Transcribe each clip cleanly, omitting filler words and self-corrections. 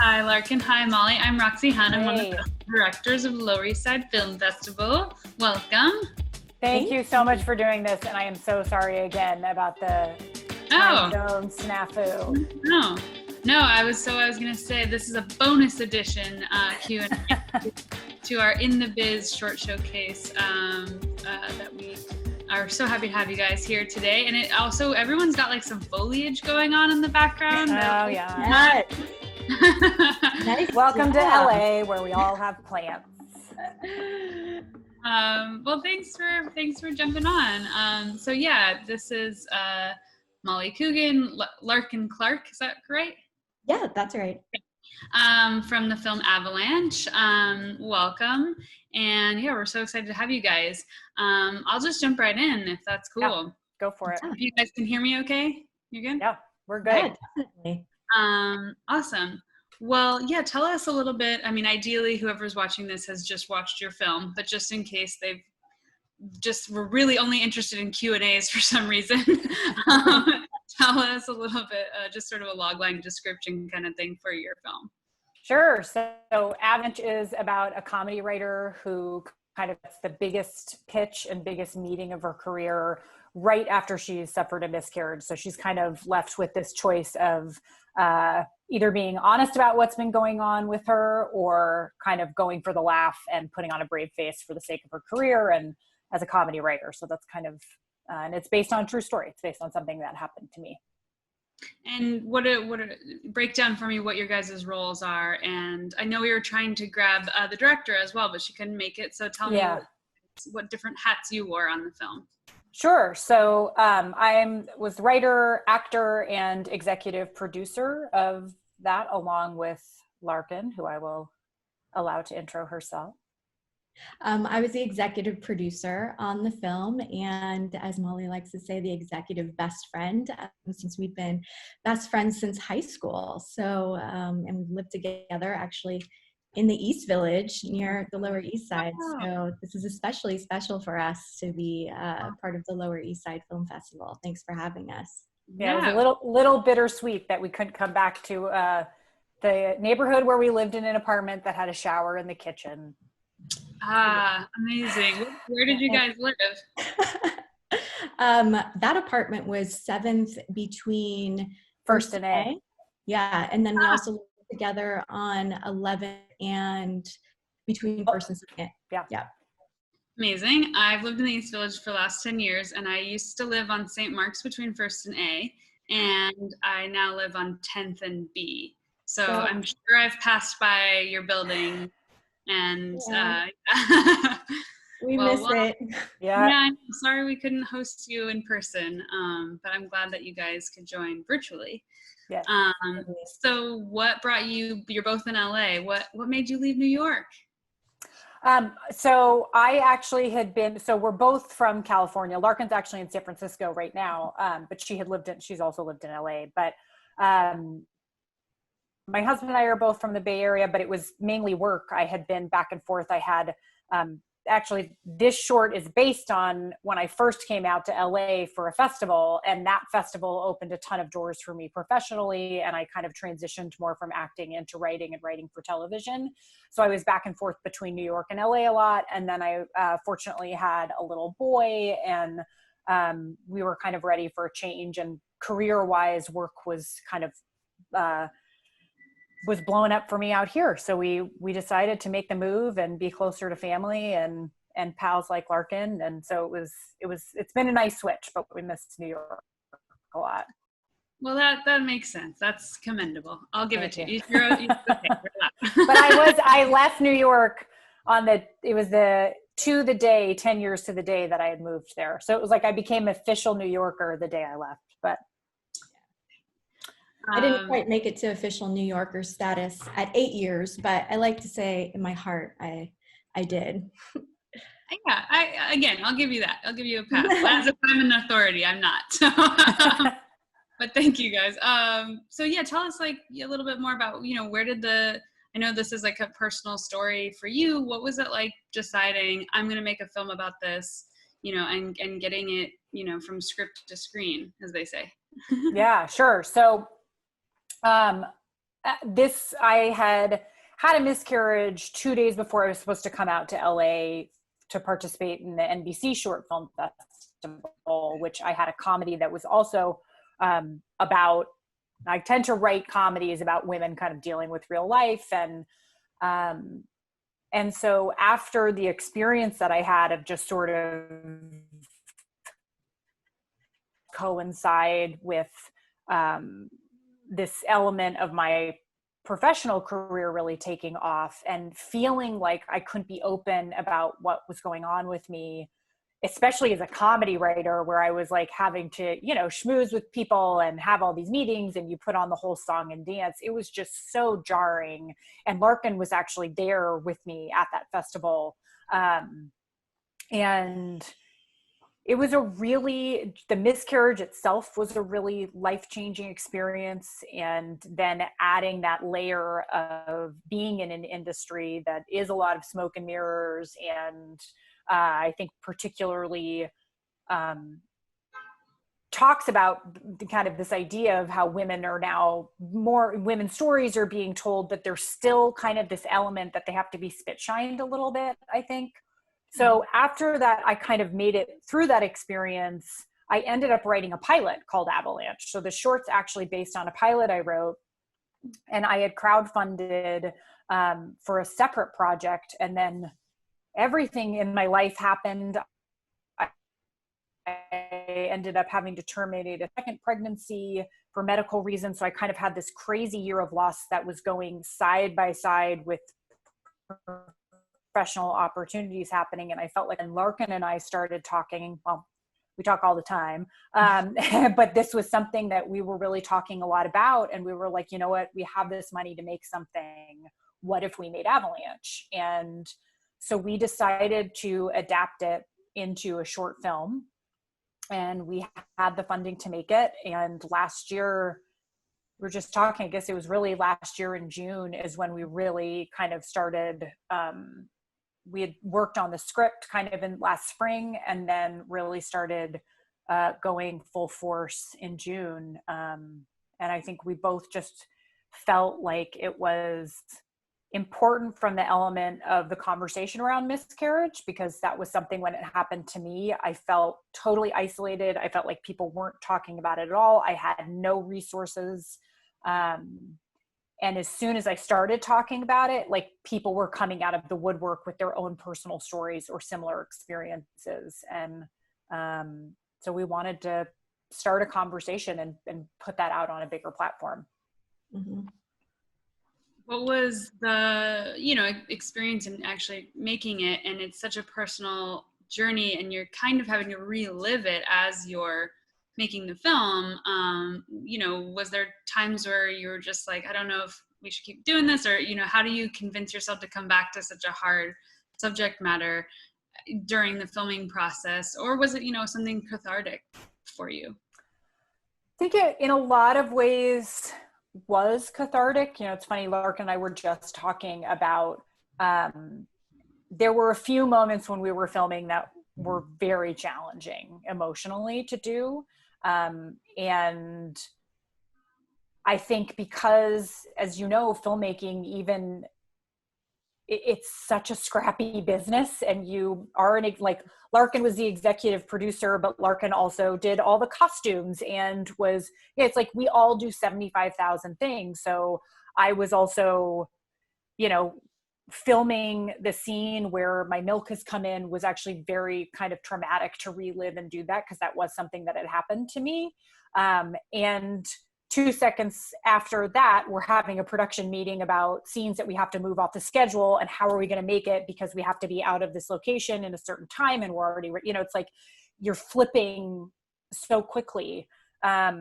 Hi, Larkin. Hi, Molly. I'm Roxy Hunt. I'm one of Hey, the directors of Lower East Side Film Festival. Welcome. thank Thank you so much for doing this, and I am so sorry again about the time Oh, zone snafu. no. No, I was going to say this is a bonus edition Q&A to our In the Biz short showcase that we are so happy to have you guys here today. And it also, everyone's got like some foliage going on in the background. Oh, yeah. Nice. Welcome to LA, where we all have plants. Well, thanks for jumping on. So yeah, this is Molly Coogan, Larkin Clark. Is that correct? Yeah, that's right. From the film Avalanche. Welcome. And yeah, we're so excited to have you guys. I'll just jump right in if that's cool. Yeah, go for it. If you guys can hear me okay? You're good? Yeah, we're good. Yeah, definitely. Awesome. Well, yeah, tell us a little bit. I mean, ideally, whoever's watching this has just watched your film, but just in case they've were really only interested in Q&As for some reason, tell us a little bit, just sort of a logline description kind of thing for your film. Sure. So Avalanche is about a comedy writer who kind of gets the biggest pitch and biggest meeting of her career right after she suffered a miscarriage. So she's kind of left with this choice of either being honest about what's been going on with her or kind of going for the laugh and putting on a brave face for the sake of her career and as a comedy writer. So that's kind of, and it's based on a true story. It's based on something that happened to me. And break down for me what your guys' roles are. And I know we were trying to grab the director as well, but she couldn't make it. So tell me what different hats you wore on the film. Sure. So I was writer, actor, and executive producer of that, along with Larkin, who I will allow to intro herself. I was the executive producer on the film, and as Molly likes to say, the executive best friend, since we've been best friends since high school. So, and we've lived together actually in the East Village near the Lower East Side. So this is especially special for us to be part of the Lower East Side Film Festival. Thanks for having us. Yeah, it was a little bittersweet that we couldn't come back to the neighborhood where we lived in an apartment that had a shower in the kitchen. Amazing. Where did you guys live? That apartment was 7th between First and A. Yeah, and then we also lived together on 11th and between First and Second. Yeah. Amazing. I've lived in the East Village for the last 10 years, and I used to live on St. Mark's between First and A, and I now live on 10th and B. So I'm sure I've passed by your building. And we miss it. Yeah, I'm sorry we couldn't host you in person, but I'm glad that you guys could join virtually. Yeah. So what brought you? You're both in LA. What made you leave New York? So I actually had been. So we're both from California. Larkin's actually in San Francisco right now, but she's also lived in LA. But my husband and I are both from the Bay Area, but it was mainly work. I had been back and forth. I had, actually this short is based on when I first came out to LA for a festival, and that festival opened a ton of doors for me professionally. And I kind of transitioned more from acting into writing and writing for television. So I was back and forth between New York and LA a lot. And then I fortunately had a little boy, and we were kind of ready for a change, and career-wise work was kind of, was blowing up for me out here. So we decided to make the move and be closer to family and pals like Larkin. And so it's been a nice switch, but we missed New York a lot. Well, that makes sense. That's commendable. I'll give it to you. But I left New York it was the day, 10 years to the day that I had moved there. So it was like I became official New Yorker the day I left, but I didn't quite make it to official New Yorker status at 8 years, but I like to say in my heart, I did. Yeah, I'll give you that. I'll give you a pass. As if I'm an authority, I'm not. But thank you guys. So yeah, tell us like a little bit more about, I know this is like a personal story for you. What was it like deciding I'm going to make a film about this, and getting it, from script to screen, as they say? Yeah, sure. So, I had a miscarriage 2 days before I was supposed to come out to LA to participate in the NBC Short Film Festival, which I had a comedy that was also about, I tend to write comedies about women kind of dealing with real life. And so after the experience that I had of just sort of coincide with this element of my professional career really taking off and feeling like I couldn't be open about what was going on with me, especially as a comedy writer, where I was like having to, schmooze with people and have all these meetings and you put on the whole song and dance. It was just so jarring. And Larkin was actually there with me at that festival. And it was the miscarriage itself was a really life-changing experience. And then adding that layer of being in an industry that is a lot of smoke and mirrors. And I think particularly talks about kind of this idea of how women are now, more women's stories are being told, but there's still kind of this element that they have to be spit shined a little bit, I think. So after that, I kind of made it through that experience. I ended up writing a pilot called Avalanche. So the short's actually based on a pilot I wrote, and I had crowdfunded for a separate project. And then everything in my life happened. I ended up having to terminate a second pregnancy for medical reasons. So I kind of had this crazy year of loss that was going side by side with professional opportunities happening. And I felt like when Larkin and I started talking, well, we talk all the time, but this was something that we were really talking a lot about. And we were like, you know what, we have this money to make something. What if we made Avalanche? And so we decided to adapt it into a short film, and we had the funding to make it. And last year, we were just talking, I guess it was really last year in June is when we really kind of started, we had worked on the script kind of in last spring, and then really started going full force in June. And I think we both just felt like it was important from the element of the conversation around miscarriage, because that was something when it happened to me, I felt totally isolated. I felt like people weren't talking about it at all. I had no resources. And as soon as I started talking about it, like people were coming out of the woodwork with their own personal stories or similar experiences. And so we wanted to start a conversation and put that out on a bigger platform. Mm-hmm. What was the, experience in actually making it? And it's such a personal journey, and you're kind of having to relive it as you're making the film. Was there times where you were just like, I don't know if we should keep doing this, or, how do you convince yourself to come back to such a hard subject matter during the filming process? Or was it, something cathartic for you? I think it, in a lot of ways, was cathartic. It's funny, Larkin and I were just talking about, there were a few moments when we were filming that were very challenging emotionally to do. And I think because, as you know, filmmaking, even it's such a scrappy business, and you are like Larkin was the executive producer, but Larkin also did all the costumes and was, it's like we all do 75,000 things. So I was also, filming the scene where my milk has come in was actually very kind of traumatic to relive and do that, because that was something that had happened to me. And 2 seconds after that, we're having a production meeting about scenes that we have to move off the schedule and how are we going to make it, because we have to be out of this location in a certain time and we're already, it's like you're flipping so quickly. But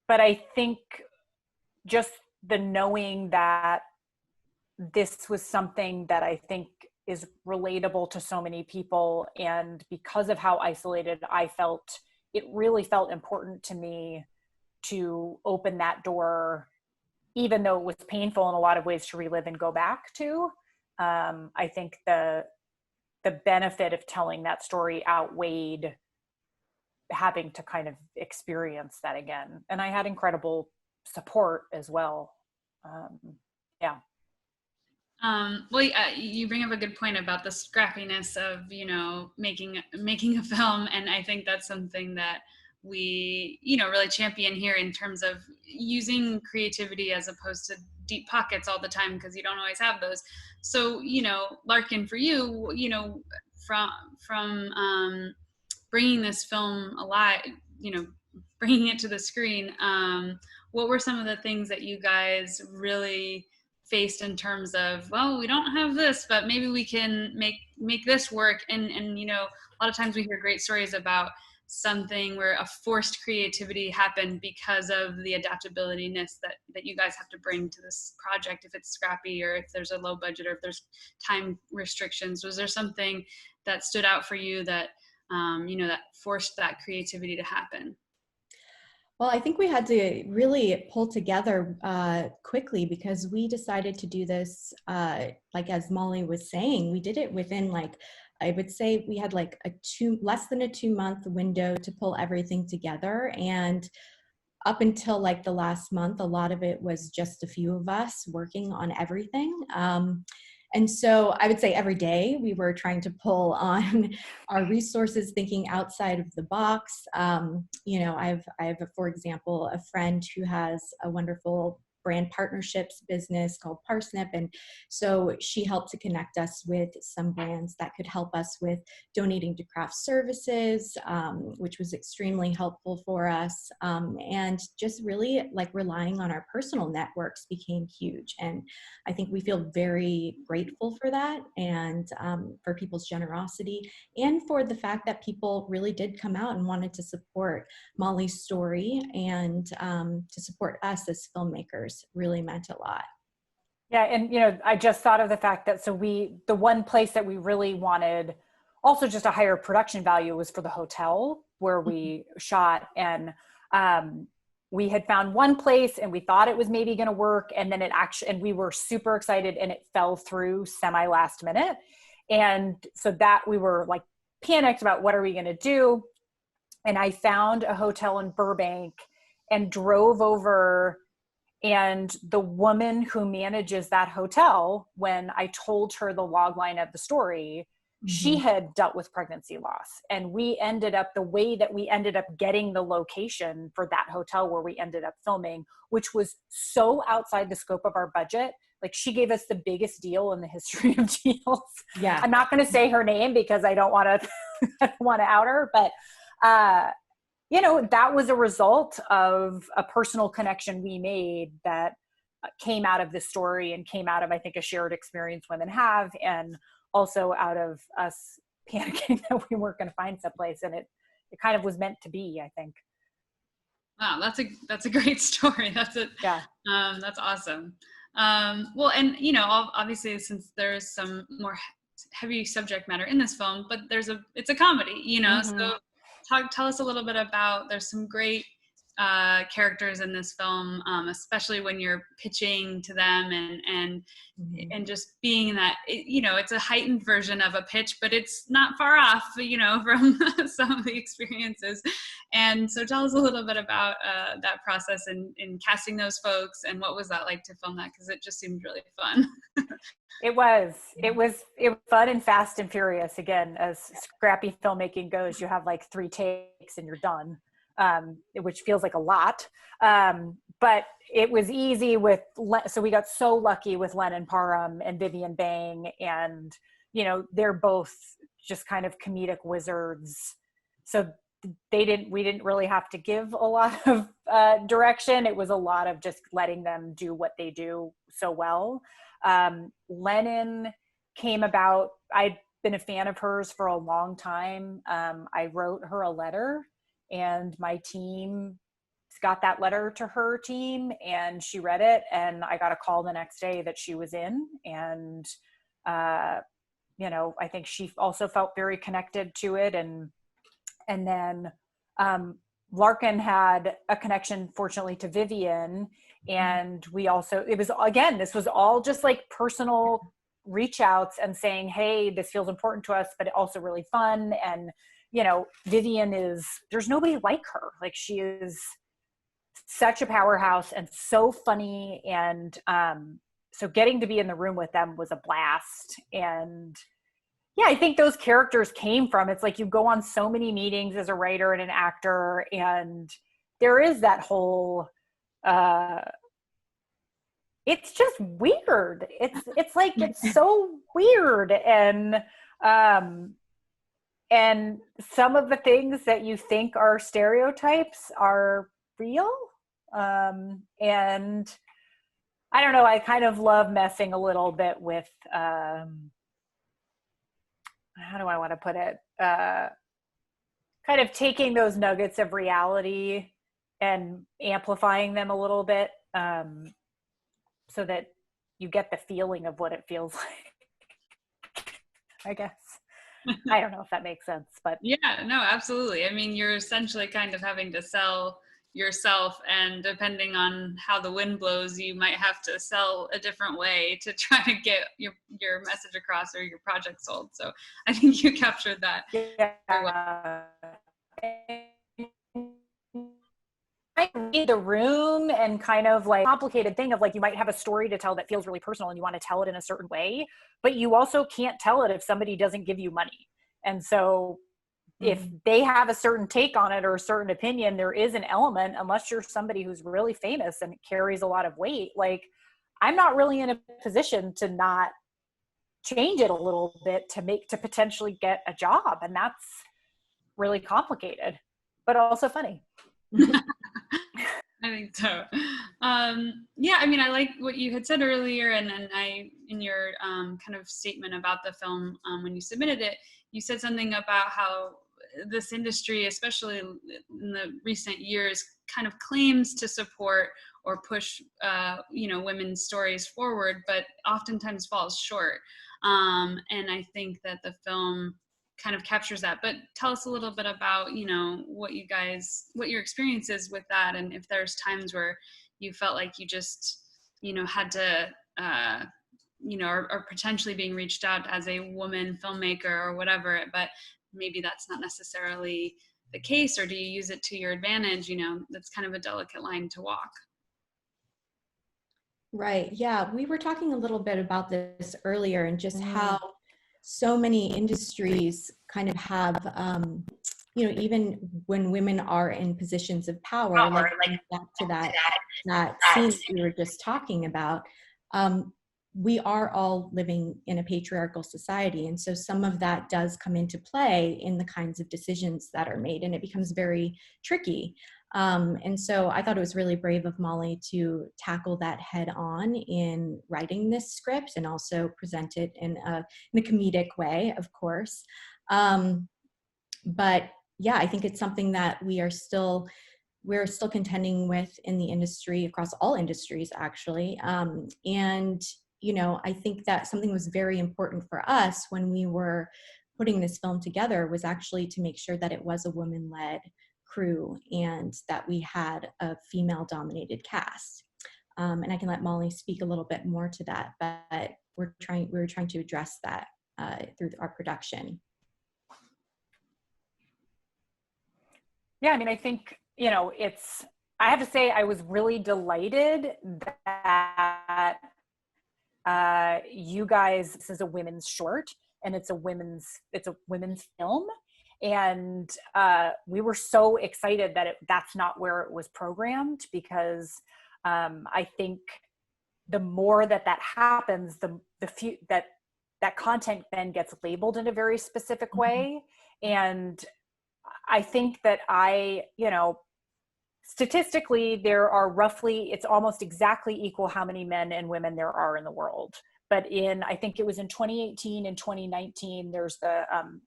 I think just the knowing that this was something that I think is relatable to so many people, and because of how isolated I felt, it really felt important to me to open that door, even though it was painful in a lot of ways to relive and go back to. I think the benefit of telling that story outweighed having to kind of experience that again. And I had incredible support as well. Yeah. Well, you bring up a good point about the scrappiness of, you know, making a film, and I think that's something that we, you know, really champion here in terms of using creativity as opposed to deep pockets all the time, because you don't always have those. So, you know, Larkin, for you, you know, from bringing this film alive, you know, bringing it to the screen, what were some of the things that you guys really faced in terms of, well, we don't have this, but maybe we can make this work? And you know, a lot of times we hear great stories about something where a forced creativity happened because of the adaptability-ness that you guys have to bring to this project, if it's scrappy or if there's a low budget or if there's time restrictions. Was there something that stood out for you that you know, that forced that creativity to happen? Well, I think we had to really pull together quickly, because we decided to do this, like as Molly was saying, we did it within, like, I would say we had like less than a 2-month window to pull everything together. And up until like the last month, a lot of it was just a few of us working on everything. And so I would say every day we were trying to pull on our resources, thinking outside of the box. You know, I have, for example, a friend who has a wonderful brand partnerships business called Parsnip. And so she helped to connect us with some brands that could help us with donating to craft services, which was extremely helpful for us. And just really like relying on our personal networks became huge. And I think we feel very grateful for that, and for people's generosity, and for the fact that people really did come out and wanted to support Molly's story, and to support us as filmmakers really meant a lot. Yeah. And, you know, I just thought of the fact that, the one place that we really wanted also just a higher production value was for the hotel where we shot. And we had found one place and we thought it was maybe going to work. And then and we were super excited and it fell through semi last minute. And so that we were like panicked about what are we going to do? And I found a hotel in Burbank and drove over, and the woman who manages that hotel, when I told her the log line of the story, she had dealt with pregnancy loss. And the way that we ended up getting the location for that hotel where we ended up filming, which was so outside the scope of our budget. Like, she gave us the biggest deal in the history of deals. Yeah. I'm not going to say her name because I don't want to out her, but you know, that was a result of a personal connection we made that came out of this story, and came out of, I think, a shared experience women have, and also out of us panicking that we weren't going to find someplace. And it kind of was meant to be, I think. Wow, that's a great story. Yeah. That's awesome. Well, and you know, obviously, since there's some more heavy subject matter in this film, but it's a comedy, you know. So tell us a little bit about, there's some great characters in this film, especially when you're pitching to them, and just being in that, you know, it's a heightened version of a pitch, but it's not far off, you know, from some of the experiences. And so tell us a little bit about that process in casting those folks, and what was that like to film that, because it just seemed really fun. It was fun and fast and furious. Again, as scrappy filmmaking goes, you have like 3 takes and you're done, which feels like a lot. But it was easy so we got so lucky with Lennon Parham and Vivian Bang, and, you know, they're both just kind of comedic wizards. So we didn't really have to give a lot of direction. It was a lot of just letting them do what they do so well. Lennon came about, I'd been a fan of hers for a long time. I wrote her a letter, and my team got that letter to her team, and she read it, and I got a call the next day that she was in. And you know, I think she also felt very connected to it. And then Larkin had a connection, fortunately, to Vivian. And this was all just like personal reach outs and saying, hey, this feels important to us, but also really fun. And, you know, Vivian there's nobody like her. Like, she is such a powerhouse and so funny. And so getting to be in the room with them was a blast. And yeah, I think those characters came from, it's like you go on so many meetings as a writer and an actor, and there is that whole, it's just weird. It's like, it's so weird. And some of the things that you think are stereotypes are real. And I don't know, I kind of love messing a little bit with, how do I want to put it? Kind of taking those nuggets of reality and amplifying them a little bit, so that you get the feeling of what it feels like, I guess. I don't know if that makes sense, but Yeah, no, absolutely. I mean, you're essentially kind of having to sell yourself, and depending on how the wind blows, you might have to sell a different way to try to get your message across or your project sold. So I think you captured that very well. I read the room, and kind of like complicated thing of like, you might have a story to tell that feels really personal and you want to tell it in a certain way, but you also can't tell it if somebody doesn't give you money. And so if they have a certain take on it or a certain opinion, there is an element, unless you're somebody who's really famous and carries a lot of weight, like I'm not really in a position to not change it a little bit to potentially get a job. And that's really complicated, but also funny. I think so. Yeah, I mean, I like what you had said earlier, and I, in your kind of statement about the film, when you submitted it, you said something about how this industry, especially in the recent years, kind of claims to support or push, women's stories forward, but oftentimes falls short. And I think that the film kind of captures that. But tell us a little bit about, what your experience is with that, and if there's times where you felt like you just, had to, or potentially being reached out as a woman filmmaker or whatever, but maybe that's not necessarily the case, or do you use it to your advantage? That's kind of a delicate line to walk. Right. Yeah. We were talking a little bit about this earlier, and just how so many industries kind of have, even when women are in positions of power, like back to that scene we were just talking about, we are all living in a patriarchal society. And so some of that does come into play in the kinds of decisions that are made, and it becomes very tricky. And so I thought it was really brave of Molly to tackle that head on in writing this script, and also present it in a comedic way, of course. But yeah, I think it's something that we're still contending with in the industry, across all industries, actually. And I think that something was very important for us when we were putting this film together, was actually to make sure that it was a woman-led crew, and that we had a female-dominated cast. And I can let Molly speak a little bit more to that, but we were trying to address that through our production. Yeah, I mean, I think, I have to say, I was really delighted that you guys, this is a women's short, and it's a women's film. And we were so excited that that's not where it was programmed, because I think the more that happens, that content then gets labeled in a very specific way. And I think that statistically, there are roughly, it's almost exactly equal how many men and women there are in the world. But I think it was in 2018 and 2019, there's the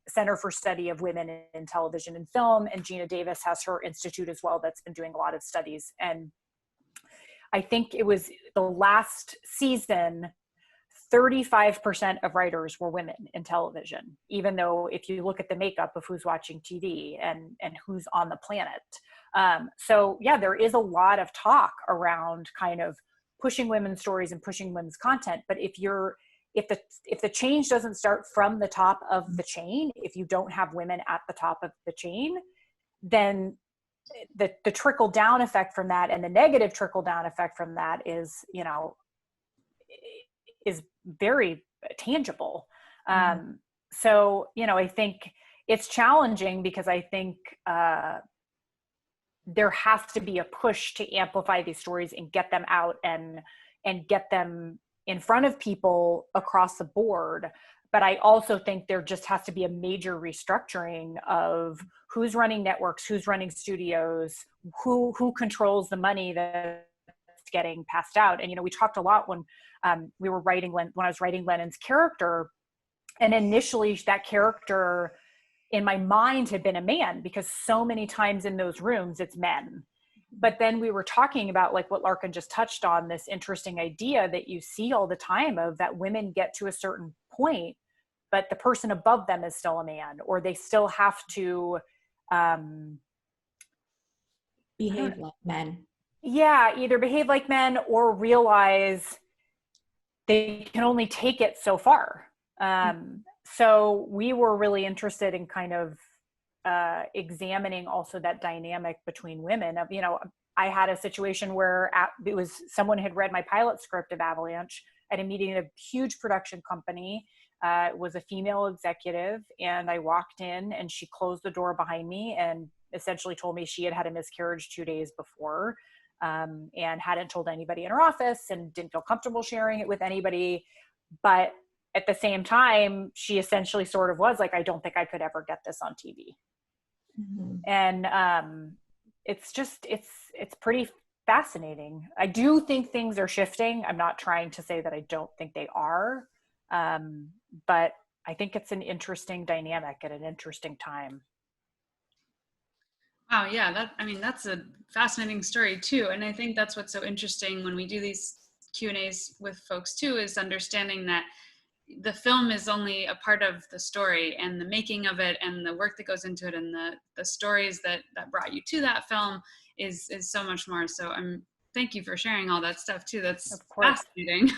Center for Study of Women in Television and Film, and Gina Davis has her institute as well that's been doing a lot of studies. And I think it was the last season, 35% of writers were women in television, even though if you look at the makeup of who's watching TV and who's on the planet. So yeah, there is a lot of talk around kind of pushing women's stories and pushing women's content. But if the change doesn't start from the top of the chain, if you don't have women at the top of the chain, then the trickle down effect from that, and the negative trickle down effect from that is, is very tangible. So, I think it's challenging because I think there has to be a push to amplify these stories and get them out and get them in front of people across the board. But I also think there just has to be a major restructuring of who's running networks, who's running studios, who controls the money that's getting passed out. And, we talked a lot when we were writing, when I was writing Lennon's character, and initially that character in my mind had been a man, because so many times in those rooms it's men. But then we were talking about, like what Larkin just touched on, this interesting idea that you see all the time of that women get to a certain point, but the person above them is still a man, or they still have to behave like men. Yeah, either behave like men or realize they can only take it so far. So we were really interested in kind of examining also that dynamic between women. Of, I had a situation where it was someone had read my pilot script of Avalanche at a meeting at a huge production company. It was a female executive, and I walked in and she closed the door behind me and essentially told me she had had a miscarriage 2 days before, and hadn't told anybody in her office and didn't feel comfortable sharing it with anybody. But at the same time, she essentially sort of was like, I don't think I could ever get this on TV. And it's pretty fascinating. I do think things are shifting. I'm not trying to say that I don't think they are, but I think it's an interesting dynamic at an interesting time. Wow, yeah, that's a fascinating story too. And I think that's what's so interesting when we do these Q&As with folks too, is understanding that the film is only a part of the story, and the making of it and the work that goes into it and the stories that brought you to that film is so much more. So thank you for sharing all that stuff too. That's fascinating.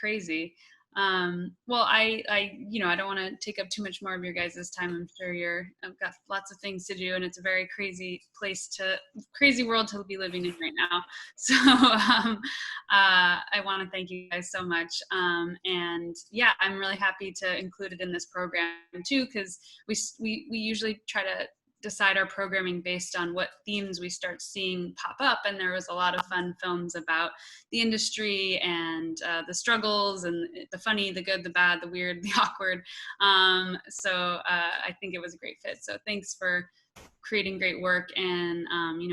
Crazy. Well, I don't want to take up too much more of your guys' time. I'm sure I've got lots of things to do, and it's a very crazy world to be living in right now. So, I want to thank you guys so much. And yeah, I'm really happy to include it in this program too, because we usually try to decide our programming based on what themes we start seeing pop up. And there was a lot of fun films about the industry and the struggles and the funny, the good, the bad, the weird, the awkward. So I think it was a great fit. So thanks for creating great work, and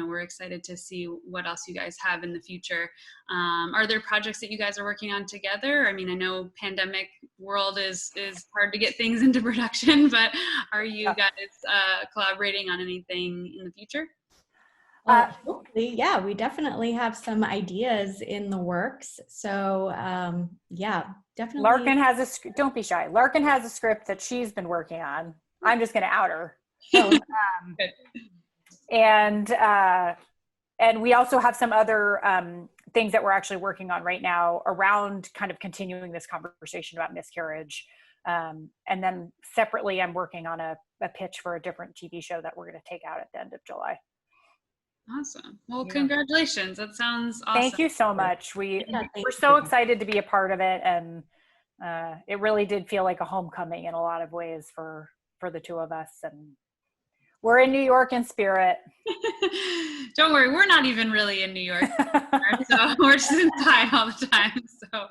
we're excited to see what else you guys have in the future. Are there projects that you guys are working on together? I mean, I know pandemic world is hard to get things into production, but are you guys collaborating on anything in the future? Hopefully, yeah, we definitely have some ideas in the works. So yeah, definitely. Larkin don't be shy. Larkin has a script that she's been working on. I'm just going to out her. And we also have some other things that we're actually working on right now around kind of continuing this conversation about miscarriage. And then separately, I'm working on a pitch for a different TV show that we're going to take out at the end of July. Awesome. Well, congratulations. That sounds awesome. Thank you so much. We're so excited to be a part of it. And it really did feel like a homecoming in a lot of ways for the two of us. And we're in New York in spirit. Don't worry, we're not even really in New York anymore, so we're just inside all the time. So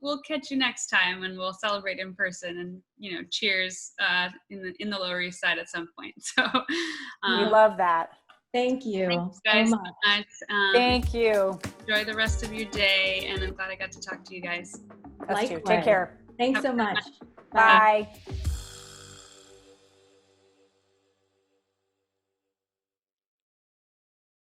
we'll catch you next time, and we'll celebrate in person, and cheers in the Lower East Side at some point. So we love that. Thank you. Thanks, guys, so much. Thank you. Enjoy the rest of your day, and I'm glad I got to talk to you guys. Us too. Take care. Thanks so much. Bye.